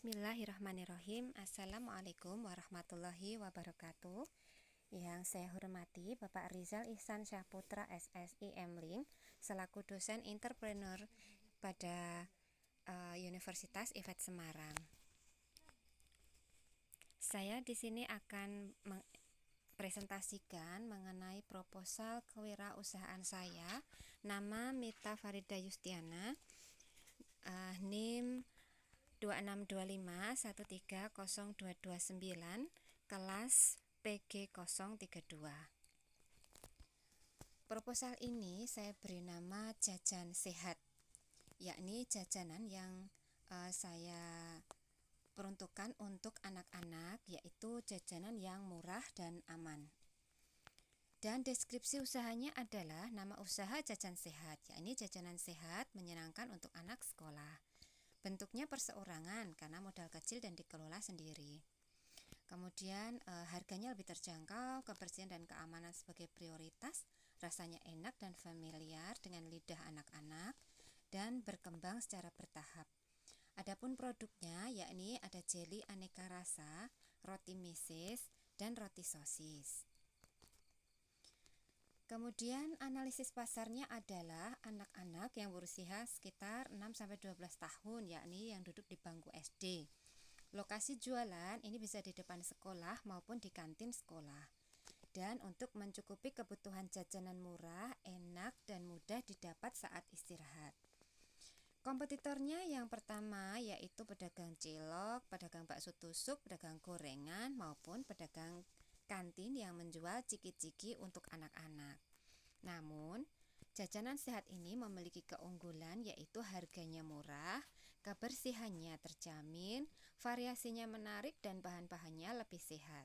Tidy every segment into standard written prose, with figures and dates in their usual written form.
Bismillahirrahmanirrahim. Assalamualaikum warahmatullahi wabarakatuh. Yang saya hormati Bapak Rizal Ihsan Syahputra SSI Mling selaku dosen entrepreneur pada Universitas IFET Semarang. Saya di sini akan presentasikan mengenai proposal kewirausahaan saya. Nama Mita Farida Yustiana, NIM 2625130229, kelas PG032. Proposal ini saya beri nama jajan sehat, yakni jajanan yang saya peruntukkan untuk anak-anak, yaitu jajanan yang murah dan aman. Dan deskripsi usahanya adalah nama usaha jajan sehat, yakni jajanan sehat menyenangkan untuk anak sekolah. Bentuknya perseorangan karena modal kecil dan dikelola sendiri. Kemudian harganya lebih terjangkau, kebersihan dan keamanan sebagai prioritas, rasanya enak dan familiar dengan lidah anak-anak, dan berkembang secara bertahap. Adapun produknya yakni ada jeli aneka rasa, roti misis, dan roti sosis. Kemudian analisis pasarnya adalah anak-anak yang berusia sekitar 6-12 tahun, yakni yang duduk di bangku SD. Lokasi jualan ini bisa di depan sekolah maupun di kantin sekolah. Dan untuk mencukupi kebutuhan jajanan murah, enak, dan mudah didapat saat istirahat. Kompetitornya yang pertama yaitu pedagang cilok, pedagang bakso tusuk, pedagang gorengan, maupun pedagang kantin yang menjual ciki-ciki untuk anak-anak. Namun, jajanan sehat ini memiliki keunggulan yaitu harganya murah, kebersihannya terjamin, variasinya menarik, dan bahan-bahannya lebih sehat.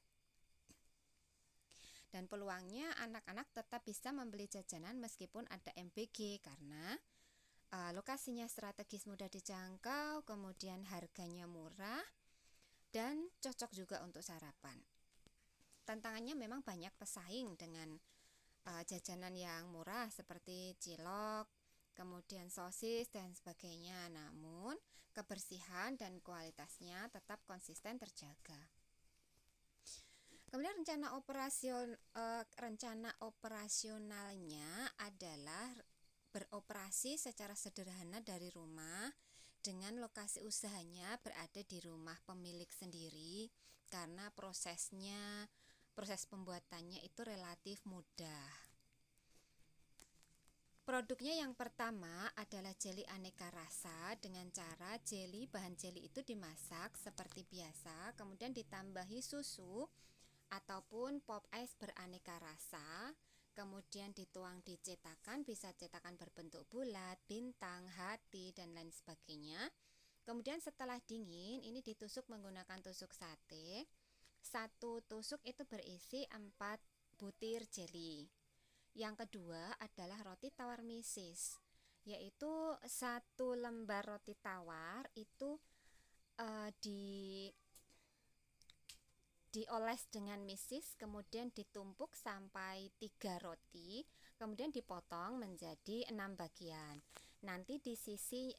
Dan peluangnya anak-anak tetap bisa membeli jajanan meskipun ada MBG karena lokasinya strategis, mudah dijangkau, kemudian harganya murah, dan cocok juga untuk sarapan. Tantangannya memang banyak pesaing dengan jajanan yang murah seperti cilok, kemudian sosis dan sebagainya. Namun, kebersihan dan kualitasnya tetap konsisten terjaga. Kemudian rencana operasionalnya adalah beroperasi secara sederhana dari rumah dengan lokasi usahanya berada di rumah pemilik sendiri karena proses pembuatannya itu relatif mudah. Produknya yang pertama adalah jeli aneka rasa dengan cara bahan jeli itu dimasak seperti biasa, kemudian ditambahi susu ataupun pop ice beraneka rasa, kemudian dituang di cetakan, bisa cetakan berbentuk bulat, bintang, hati, dan lain sebagainya. Kemudian setelah dingin, ini ditusuk menggunakan tusuk sate. Satu tusuk itu berisi 4 butir jeli. Yang kedua adalah roti tawar misis, yaitu 1 lembar roti tawar itu dioles dengan misis, kemudian ditumpuk sampai 3 roti, kemudian dipotong menjadi 6 bagian. Nanti di sisi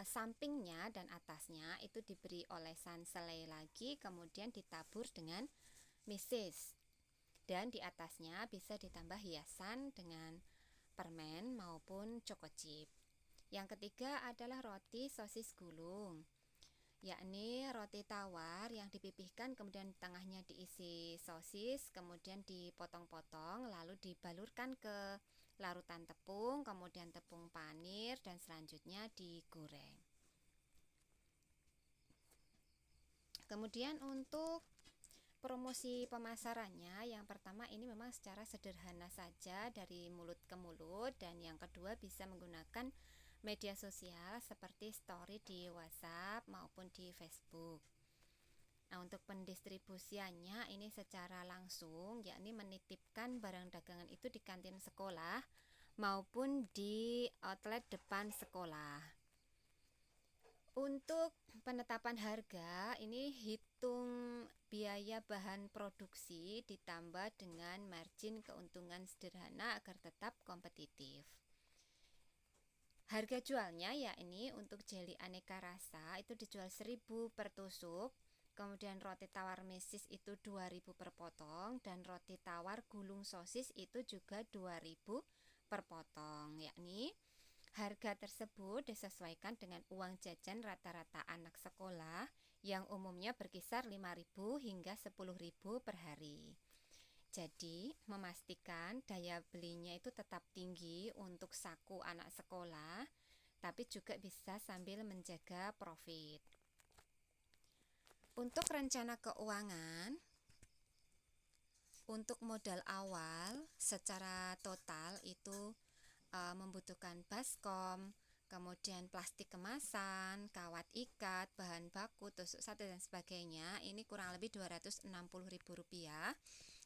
sampingnya dan atasnya itu diberi olesan selai lagi, kemudian ditabur dengan misis. Dan di atasnya bisa ditambah hiasan dengan permen maupun choco chip. Yang ketiga adalah roti sosis gulung, yakni roti tawar yang dipipihkan, kemudian tengahnya diisi sosis, kemudian dipotong-potong, lalu dibalurkan ke larutan tepung, kemudian tepung panir, dan selanjutnya digoreng. Kemudian untuk promosi pemasarannya, yang pertama ini memang secara sederhana saja dari mulut ke mulut, dan yang kedua bisa menggunakan media sosial seperti story di WhatsApp maupun di Facebook. Nah, untuk pendistribusiannya ini secara langsung, yakni menitipkan barang dagangan itu di kantin sekolah maupun di outlet depan sekolah. Untuk penetapan harga, ini hitung biaya bahan produksi ditambah dengan margin keuntungan sederhana agar tetap kompetitif. Harga jualnya yakni untuk jeli aneka rasa itu dijual 1.000 per tusuk. Kemudian roti tawar mesis itu 2.000 per potong, dan roti tawar gulung sosis itu juga 2.000 per potong. Yakni harga tersebut disesuaikan dengan uang jajan rata-rata anak sekolah yang umumnya berkisar 5.000 hingga 10.000 per hari. Jadi, memastikan daya belinya itu tetap tinggi untuk saku anak sekolah, tapi juga bisa sambil menjaga profit. Untuk rencana keuangan, untuk modal awal secara total itu membutuhkan baskom, kemudian plastik kemasan, kawat ikat, bahan baku, tusuk sate dan sebagainya. Ini kurang lebih Rp260.000.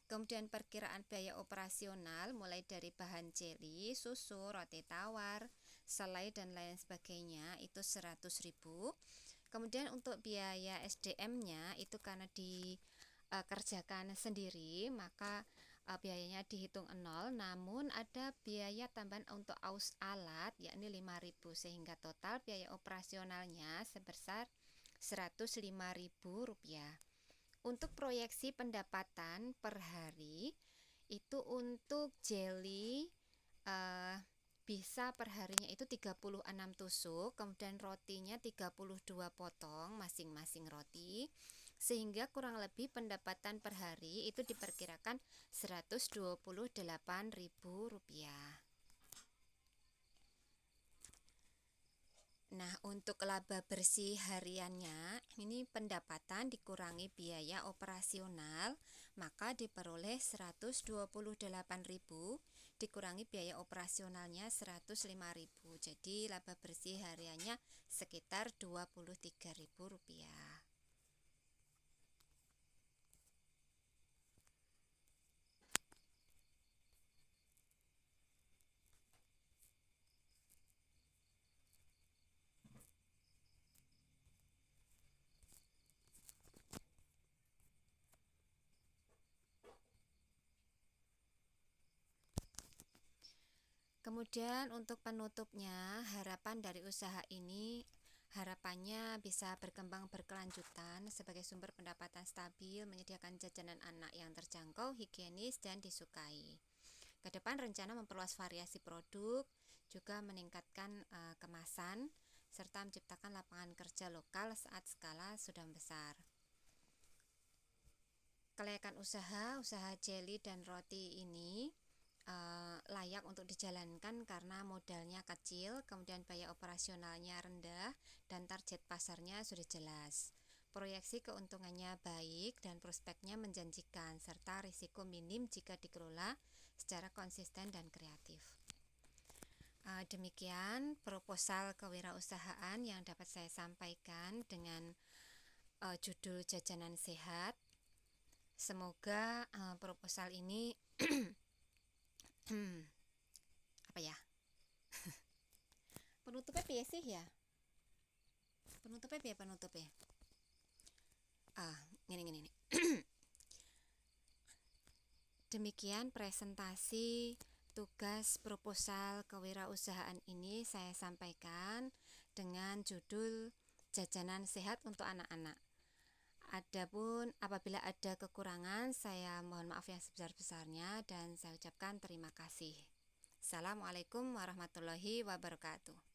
Kemudian perkiraan biaya operasional mulai dari bahan jeli, susu, roti tawar, selai dan lain sebagainya itu 100.000. Kemudian untuk biaya SDM-nya itu karena dikerjakan sendiri, maka biayanya dihitung 0, namun ada biaya tambahan untuk aus alat yakni 5.000, sehingga total biaya operasionalnya sebesar Rp105.000. Untuk proyeksi pendapatan per hari itu untuk jeli bisa per harinya itu 36 tusuk, kemudian rotinya 32 potong masing-masing roti, sehingga kurang lebih pendapatan per hari itu diperkirakan Rp128.000. Nah, untuk laba bersih hariannya, ini pendapatan dikurangi biaya operasional, maka diperoleh 128.000 dikurangi biaya operasionalnya 105.000. Jadi laba bersih hariannya sekitar Rp23.000. Kemudian untuk penutupnya, harapan dari usaha ini harapannya bisa berkembang berkelanjutan sebagai sumber pendapatan stabil, menyediakan jajanan anak yang terjangkau, higienis, dan disukai. Kedepan rencana memperluas variasi produk, juga meningkatkan kemasan, serta menciptakan lapangan kerja lokal saat skala sudah besar. Kelayakan usaha jeli dan roti ini layak untuk dijalankan karena modalnya kecil, kemudian biaya operasionalnya rendah, dan target pasarnya sudah jelas. Proyeksi keuntungannya baik dan prospeknya menjanjikan, serta risiko minim jika dikelola secara konsisten dan kreatif. Demikian proposal kewirausahaan yang dapat saya sampaikan dengan judul Jajanan Sehat. Semoga proposal ini apa ya? Penutupnya piye sih ya? Penutupnya piye penutupnya? Gini. Demikian presentasi tugas proposal kewirausahaan ini saya sampaikan dengan judul Jajanan Sehat untuk Anak-anak. Adapun apabila ada kekurangan, saya mohon maaf yang sebesar-besarnya dan saya ucapkan terima kasih. Assalamualaikum warahmatullahi wabarakatuh.